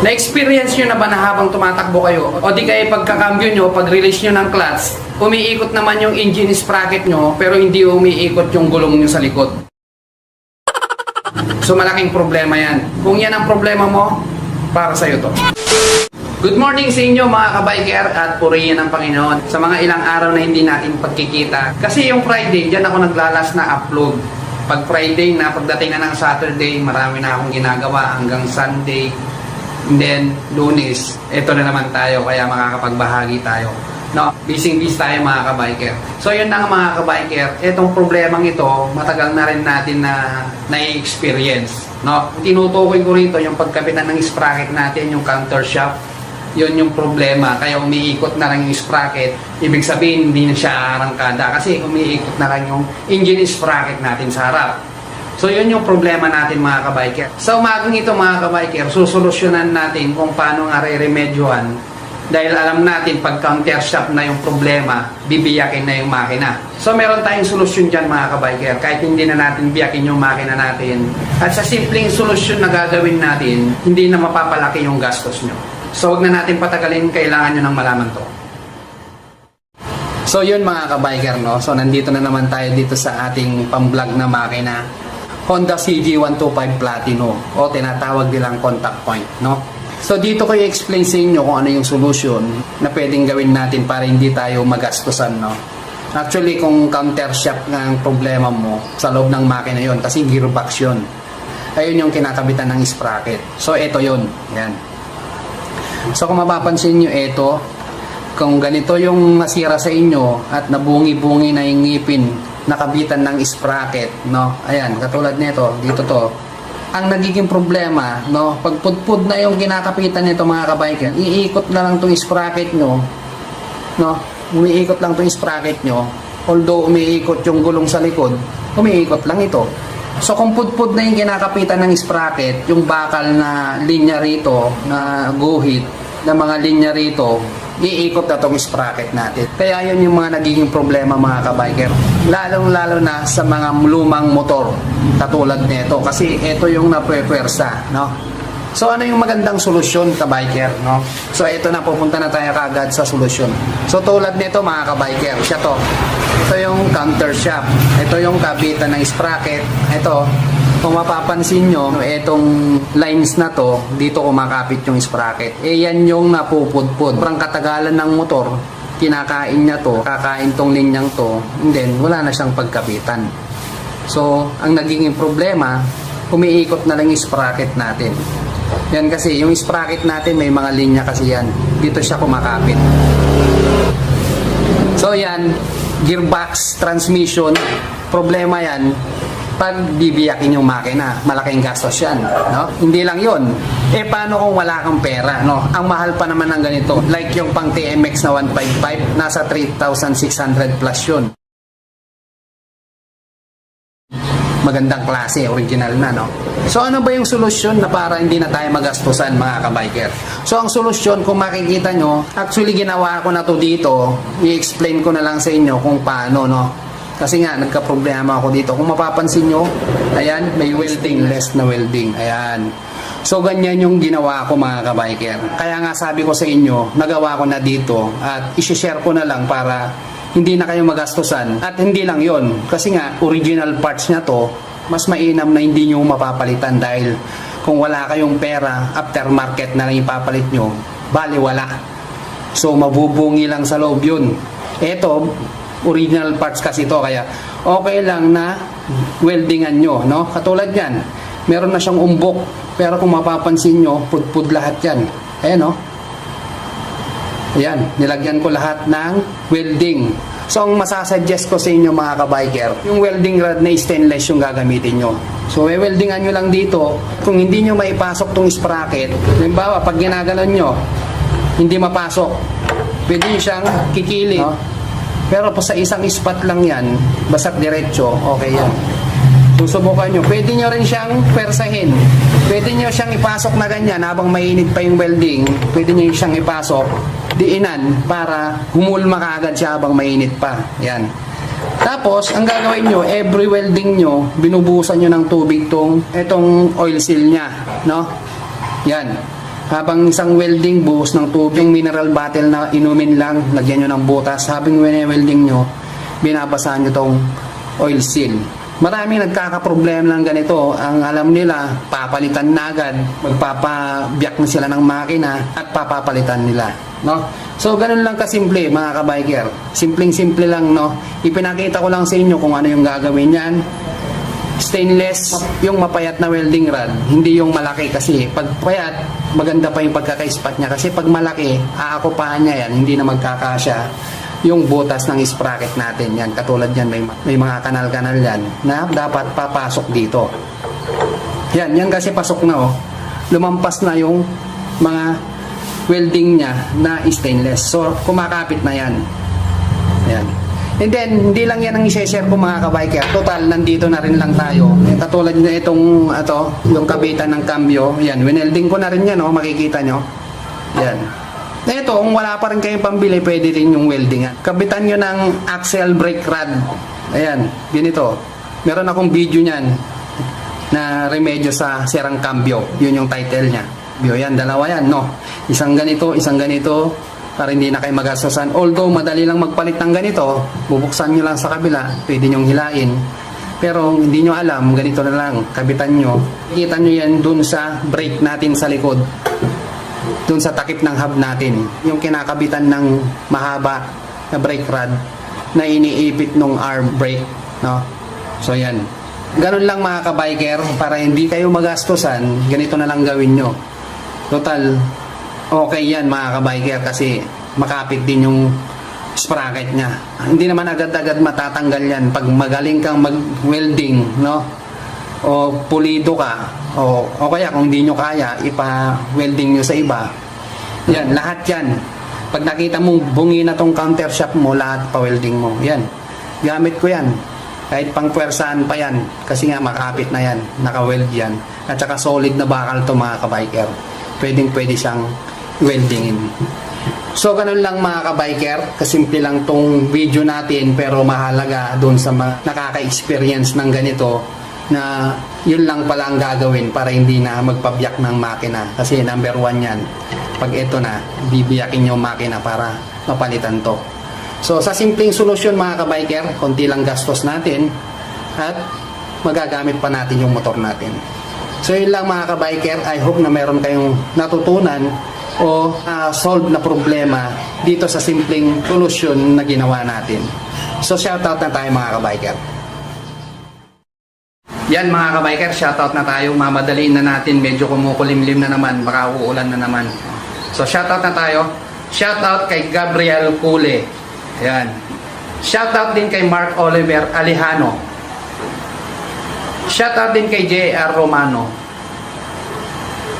Na-experience nyo na ba na habang tumatakbo kayo o di kaya pagkakambyo nyo, pag-release nyo ng clutch, umiikot naman yung engine sprocket nyo pero hindi umiikot yung gulong nyo sa likod? So malaking problema yan. Kung yan ang problema mo, para sa'yo to. Good morning sa inyo mga kabiker at purihin ng Panginoon sa mga ilang araw na hindi natin pagkikita. Kasi yung Friday, dyan ako naglalas na upload. Pag Friday na, pagdating na ng Saturday, marami na akong ginagawa hanggang Sunday. And then, Lunes, ito na naman tayo, kaya makakapagbahagi tayo. No, busy tayo mga kabiker. So yun na nga mga kabiker, itong problemang ito, matagal na rin natin na na-experience. No? Tinutukoy ko rito yung pagkapitan ng sprocket natin, yung counter shaft. Yun yung problema, kaya umiikot na lang yung sprocket. Ibig sabihin, hindi na siya arangkada kasi umiikot na lang yung engine sprocket natin sa harap. So yun yung problema natin mga kabiker. Sa umagang ito mga kabiker, susolusyonan natin kung paano nga re-remedyohan. Dahil alam natin pag counter shaft na yung problema, bibiyakin na yung makina. So meron tayong solusyon dyan mga kabiker. Kahit hindi na natin biyakin yung makina natin. At sa simpleng solusyon na gagawin natin, hindi na mapapalaki yung gastos nyo. So wag na natin patagalin, kailangan nyo nang malaman to. So yun mga kabiker, no? So nandito na naman tayo dito sa ating pang-vlog na makina. Honda CG125 Platino o tinatawag nilang contact point, no? So dito ko i-explain sa inyo kung ano yung solution na pwedeng gawin natin para hindi tayo magastusan, no? Actually, kung counter shaft nga ang problema mo sa loob ng makina yon kasi gearbox yun. Ayun yung kinakabitan ng sprocket. So ito yun, yan. So kung mapapansin nyo ito, kung ganito yung nasira sa inyo at nabungi-bungi na yung ngipin nakabitan ng sprocket, no? Ayan, katulad nito, dito to. Ang nagiging problema, no, pag pudpud na yung kinakapitan nito mga kabiker, iikot na lang tong sprocket nyo, no? Umiikot lang tong sprocket nyo. Although umiikot yung gulong sa likod, umiikot lang ito. So kung pudpud na yung kinakapitan ng sprocket, yung bakal na linya rito, na guhit, na mga linya rito, iikot na itong sprocket natin. Kaya yun yung mga nagiging problema mga kabiker. Lalong-lalo na sa mga lumang motor katulad nito. Kasi ito yung napwepersa, no? So ano yung magandang solusyon kabiker, no? So ito na, pupunta na tayo kagad sa solusyon. So tulad nito mga kabiker, siya to. Ito yung counter shaft. Ito yung kabitan ng sprocket. Ito, kung mapapansin nyo, itong lines na to, dito kumakapit yung sprocket. Yan yung napupudpud. Parang katagalan ng motor, kinakain niya to, kakain tong linyang to, and then wala na siyang pagkapitan. So, ang nagiging problema, umiikot na lang yung sprocket natin. Yan kasi, yung sprocket natin may mga linya kasi yan. Dito siya kumakapit. So yan, gearbox, transmission, problema yan. Pag bibiyakin yung makina, malaking gastos yan, no? Hindi lang yon. Paano kung wala kang pera, no? Ang mahal pa naman ng ganito. Like yung pang TMX na 155, nasa 3,600 plus yun. Magandang klase, original na, no? So ano ba yung solusyon na para hindi na tayo magastusan mga kabiker? So ang solusyon, kung makikita nyo, actually ginawa ko na to dito. I-explain ko na lang sa inyo kung paano, no? Kasi nga, nagka-problema ako dito. Kung mapapansin nyo, ayan, may welding, less na welding. Ayan. So, ganyan yung ginawa ko mga kabiker. Kaya nga sabi ko sa inyo, nagawa ko na dito at isi-share ko na lang para hindi na kayo magastusan. At hindi lang yon, kasi nga, original parts na to, mas mainam na hindi nyo mapapalitan dahil kung wala kayong pera, aftermarket na lang ipapalit nyo, bali wala. So, mabubungi lang sa loob yun. Ito, original parts kasi ito, kaya okay lang na weldingan nyo, no? Katulad yan, meron na siyang umbok, pero kung mapapansin nyo, pudpud lahat yan. Ayan, no? Ayan, nilagyan ko lahat ng welding. So ang masasuggest ko sa inyo mga kabiker, yung welding rod na stainless yung gagamitin nyo. So weldingan nyo lang dito. Kung hindi nyo maipasok tong sprocket, halimbawa pag ginaganon nyo, hindi mapasok, pwede nyo siyang kikili, no? Pero po sa isang spot lang yan, basak diretso, okay yan. Susubukan nyo. Pwede nyo rin siyang persahin. Pwede nyo siyang ipasok na ganyan habang mainit pa yung welding. Pwede nyo siyang ipasok, diinan para humulma kaagad siya habang mainit pa. Yan. Tapos, ang gagawin nyo, every welding nyo, binubusan nyo ng tubig itong oil seal nya. No? Yan. Habang isang welding, buhos ng tubig, yung mineral bottle na inumin lang, lagyan nyo ng butas. Habang welding nyo, binabasahan nyo tong oil seal. Maraming nagkakaproblema ng ganito. Ang alam nila, papalitan na agad, magpapabiyak na sila ng makina at papapalitan nila, no? So ganun lang kasimple mga kabiker. Simpleng-simple lang, no? Ipinakita ko lang sa inyo kung ano yung gagawin niyan. Stainless, yung mapayat na welding rod, hindi yung malaki, kasi pag payat, maganda pa yung pagkaka-spot niya, kasi pag malaki, aakupahan niya yan, hindi na magkakasya yung butas ng sprocket natin. Yan, katulad yan, may mga kanal-kanal yan na dapat papasok dito. Yan kasi pasok na, oh. Lumampas na yung mga welding niya na stainless. So, kumakapit na yan. Yan. And then, hindi lang yan ang i-share ko mga kabiker. Total, nandito na rin lang tayo. Katulad na itong, yung kabitan ng cambio. Yan, winelding ko na rin yan, oh. Makikita nyo. Yan. Ito, kung wala pa rin kayong pambili, pwede rin yung welding. Kabitan nyo ng axle brake rod. Ayan, ganito. Meron akong video nyan na remedyo sa sirang cambio. Yun yung title nya. Yan, dalawa yan, no? Isang ganito, para hindi na kayo magastosan. Although, madali lang magpalit ng ganito, bubuksan nyo lang sa kabila, pwede nyong hilain. Pero hindi nyo alam, ganito na lang, kabitan nyo. Kita nyo yan dun sa brake natin sa likod. Dun sa takip ng hub natin, yung kinakabitan ng mahaba na brake rod na iniipit nung arm brake, no? So yan, ganun lang mga kabiker, para hindi kayo magastosan, ganito na lang gawin nyo. Total, okay yan mga kabiker, kasi makapit din yung sprocket nya. Hindi naman agad-agad matatanggal yan pag magaling kang mag-welding, no? O pulido ka, o kaya kung hindi nyo kaya, ipa-welding nyo sa iba. Yan, lahat yan. Pag nakita mong bungi na tong counter shop mo, lahat pa-welding mo. Yan, gamit ko yan. Kahit pang pwersaan pa yan, kasi nga makapit na yan, naka-weld yan. At saka solid na bakal to mga kabiker. Pwede siyang weldingin. So ganun lang mga kabiker, kasimple lang tong video natin, pero mahalaga doon sa nakaka-experience ng ganito, na yun lang pala ang gagawin para hindi na magpabiyak ng makina. Kasi number 1 yan, pag ito na, bibiyakin yung makina para mapalitan to. So sa simpleng solusyon mga kabiker, konti lang gastos natin at magagamit pa natin yung motor natin. So yun lang mga kabiker, I hope na meron kayong natutunan o solve na problema dito sa simpleng solusyon na ginawa natin. So shoutout na tayo mga kabiker. Yan mga kabiker, shoutout na tayo. Mamadaliin na natin, medyo kumukulimlim na naman, baka uulan na naman. So shoutout na tayo. Shoutout kay Gabriel Cule. Yan. Shoutout din kay Mark Oliver Alejano. Shoutout din kay J.R. Romano.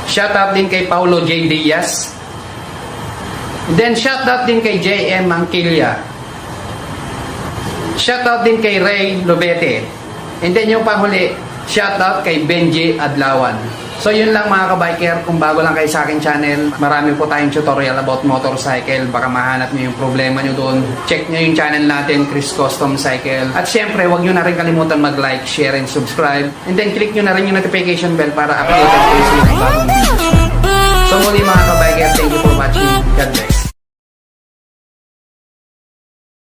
Shoutout din kay Paulo J. Diaz. Then shoutout din kay J.M. Angkilia. Shoutout din kay Ray Lobete. And then yung panghuli, shoutout kay Benji Adlawan. So yun lang mga kabiker, kung bago lang kayo sa akin channel, marami po tayong tutorial about motorcycle. Baka mahanap nyo yung problema nyo doon. Check nyo yung channel natin, Chris Custom Cycle. At syempre, huwag nyo na rin kalimutan mag-like, share, and subscribe. And then click nyo na rin yung notification bell para updated kayo sa mga bagong videos. So muli mga kabiker, thank you for watching. God bless.